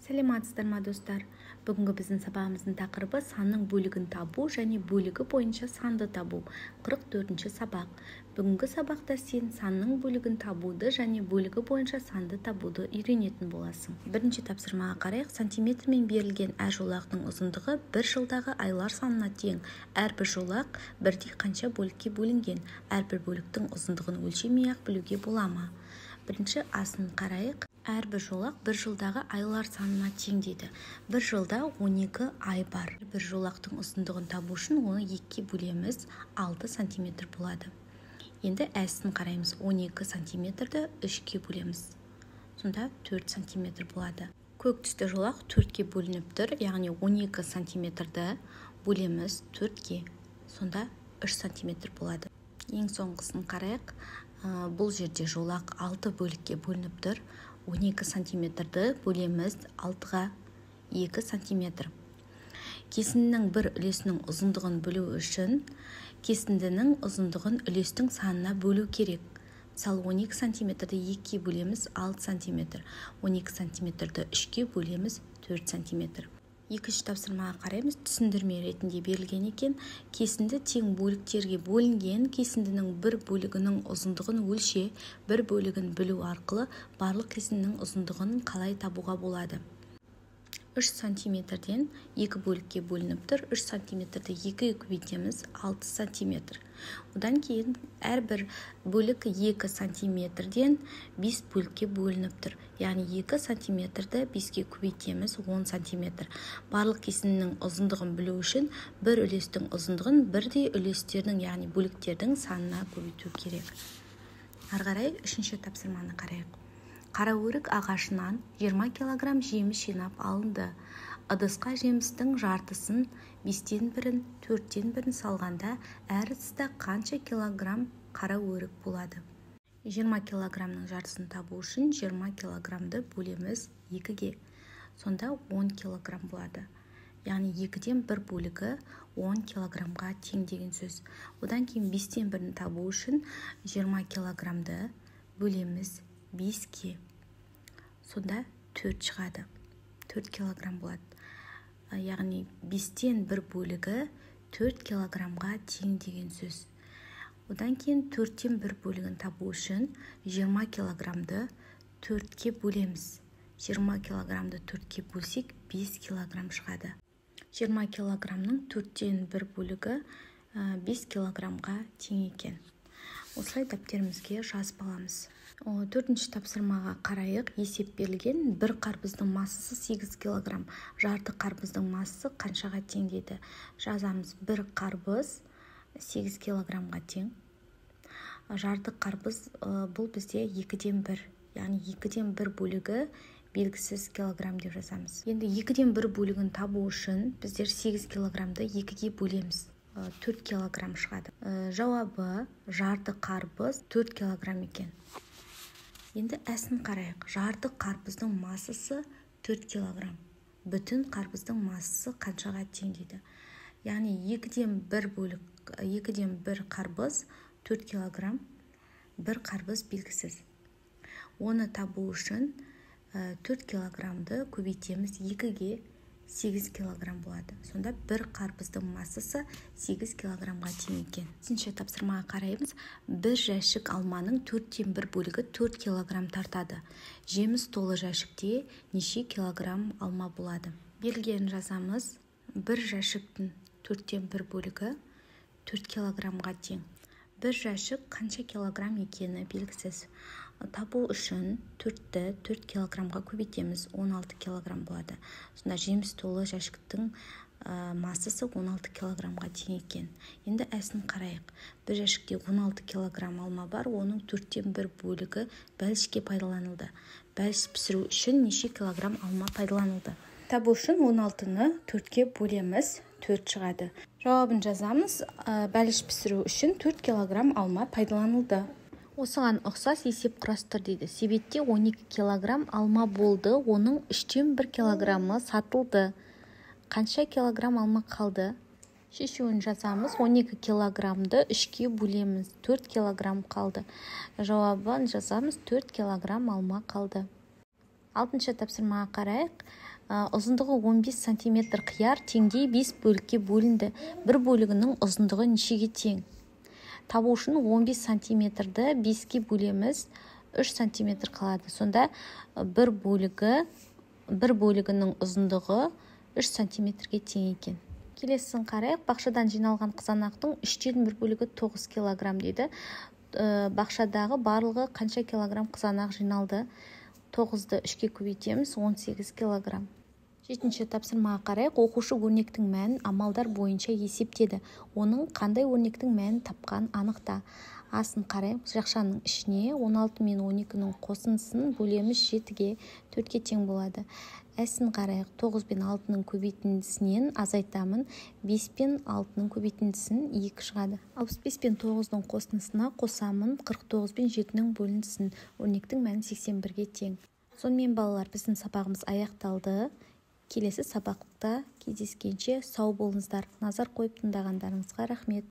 Сәлеметсіздер ма достар? Бүгінгі біздің сабағымыздың тақырыбы санның бөлігін табу және бөлігі бойынша санды табу. 44-ші сабақ. Бүгінгі сабақта сен санның бөлігін табуды және бөлігі бойынша санды табуды үйренетін боласың. Бірінші тапсырмаға қарайық. Сантиметрмен берілген әр жолақтың ұзындығы бір жылдағы айлар санына тең. Әрбір жолақ бірдей қанша бөлікке бөлінген? Әрбір бөліктің ұзындығын өлшемей-ақ білуге бола ма? Бірінші асын қарайық. Әрбір жолақ бір жылдағы айлар санына тең дейді. Бір жылда 12 ай бар. Бір жолақтың ұзындығын табу үшін оны 2-ке бөлеміз, 6 сантиметр болады. Енді әсін қараймыз. 12 сантиметрді 3-ке бөлеміз. Сонда 4 сантиметр болады. Көк түсті жолақ 4-ке бөлініп тұр, яғни 12 сантиметрді бөлеміз 4-ке. Сонда 3 сантиметр болады. Ең соңғысын қарайық. Бұл жерде жолақ 6 бөлікке бөлініп тұр. 12 сантиметрді бөлеміз 6-ға 2 сантиметр. Кесіндінің бір үлесінің ұзындығын бөлу үшін кесіндінің ұзындығын үлестің санына бөлу керек. Мысалы 12 сантиметрді 2-ке бөлеміз 6 сантиметр. 12 сантиметрді 3-ке бөлеміз 4 сантиметр. Екінші тапсырмаға қараймыз. Түсіндірме ретінде берілген екен. Кесінді тең бөліктерге бөлінген кесіндінің бір бөлігінің ұзындығын өлше, бір бөлігін білу арқылы барлық кесіндінің ұзындығын қалай табуға болады? 3 сантиметрден 2 бөлікке бөлініп тұр. 3 сантиметрді 2-ге көбейтеміз 6 сантиметр. Одан кейін әрбір бөлік 2 сантиметрден 5 бөлікке бөлініп тұр. Яғни 2 сантиметрді 5-ке көбейтеміз 10 сантиметр. Барлық кесіндінің ұзындығын білу үшін бір үлестің ұзындығын бірдей үлестердің, яғни бөліктердің санына көбейту керек. Ары қарай үшінші тапсырманы қарайық. Қара өрік ағашынан 20 килограмм жеміс жинап алынды. Ыдысқа жемістің жартысын 5-тен бірін, 4-тен бірін салғанда әр ыдыста қанша килограмм қара өрік болады? 20 килограммның жартысын табу үшін 20 килограммды бөлеміз 2-ге. Сонда 10 килограмм болады. Яғни 2-ден бір бөлігі 10 килограммға тең деген сөз. Одан кейін 5-тен бірін табу үшін 20 килограммды бөлеміз 5-ке. Сонда 4 шығады. 4 килограмм болады. Яғни 5-тен бір бөлігі 4 килограммға тең деген сөз. Одан кейін 4-тен бір бөлігін табу үшін 20 килограммды 4-ке бөлеміз. 20 килограммды 4-ке бөлсек 5 килограмм шығады. 20 килограммның 4-тен бір бөлігі 5 килограммға тең екен. Осылай дәптерімізге жазып аламыз. 4-ші тапсырмаға қарайық. Есеп берілген. Бір қарбыздың массасы 8 килограмм. Жарты қарбыздың массасы қаншаға тең дейді. Жазамыз. Бір қарбыз 8 килограммға тең. Жарты қарбыз бұл бізде 2-ден 1. Яғни 2-ден 1 бөлігі белгісіз килограмм деп жазамыз. Енді 2-ден 1 бөлігін табу үшін біздер 8 килограммды 2-ге бөлеміз. 4 килограмм шығады. Жауабы жарты қарбыз 4 килограмм екен. Енді әсін қарайық. Жарты қарбыздың массасы 4 килограмм. Бүтін қарбыздың массасы қаншаға тең дейді. Яғни 2-ден 1 бөлік, 2-ден 1 қарбыз 4 килограмм, 1 қарбыз белгісіз. Оны табу үшін 4 килограммды көбейтеміз 2-ге, 8 килограмм болады. Сонда бір қарбыздың массасы 8 килограммға тең екен. 5-ші тапсырмаға қараймыз. Бір жәшік алманың 4-тен 1 бөлігі 4 килограмм тартады. Жеміс толы жәшікте неше килограмм алма болады? Берілгенін жазамыз. Бір жәшіктің 4-тен 1 бөлігі 4 килограммға тең. Бір жәшік қанша килограмм екені белгісіз. Табу үшін 4-ті 4 килограммға көбейтеміз, 16 килограмм болады. Сонда жеміс толы жәшіктің массасы 16 килограммға тең екен. Енді әсін қарайық. Бір жәшікте 16 килограмм алма бар, оның 4-тен 1 бөлігі бәлішке пайдаланылды. Бәліш пісіру үшін неше килограмм алма пайдаланылды? Табу үшін 16-ны 4-ке бөлеміз, 4 шығады. Жауабын жазамыз. Бәліш пісіру үшін 4 килограмм алма пайдаланылды. Осыған ұқсас есеп құрастыр дейді. Себетте 12 килограмм алма болды, оның 3-тен 1 килограммы сатылды. Қанша килограмм алма қалды? Шешуін жазамыз. 12 килограммды 3-ке бөлеміз, 4 килограмм қалды. Жауабын жазамыз. 4 килограмм алма қалды. 6-шы тапсырмаға қарайық. Ұзындығы 15 сантиметр қияр теңдей 5 бөлікке бөлінді. Бір бөлігінің ұзындығы нешеге тең? Табу үшін 15 сантиметрді 5-ке бөлеміз, 3 сантиметр қалады. Сонда бір бөлігінің ұзындығы 3 сантиметрге тең екен. Келесісін қарайық. Бақшадан жиналған қызанақтың 3/1 бөлігі 9 килограмм дейді. Бақшадағы барлығы қанша килограмм қызанақ жиналды? 9-ды 3-ке көбейтеміз, 18 килограмм. 7-ші тапсырмаға қарайық. Оқушы өрнектің мәнін амалдар бойынша есептеді. Оның қандай өрнектің мәнін тапқан анықта. Асын қарайық. Жақшаның ішіне 16 мен 12-нің қосындысын бөлеміз 7-ге, 4-ке тең болады. Әсін қарайық. 9 пен 6-ның көбейтіндісінен азайтамын. 5 пен 6-ның көбейтіндісін 2 шығады. 65 пен 9-ның қосындысына қосамын. 49 пен 7-нің бөліндісін. Өрнектің мәні 81-ге тең. Сонымен балалар, біздің сабағымыз аяқталды. Келесі сабақта кездескенше сау болыңыздар. Назар қойып тыңдағандарыңызға рахмет.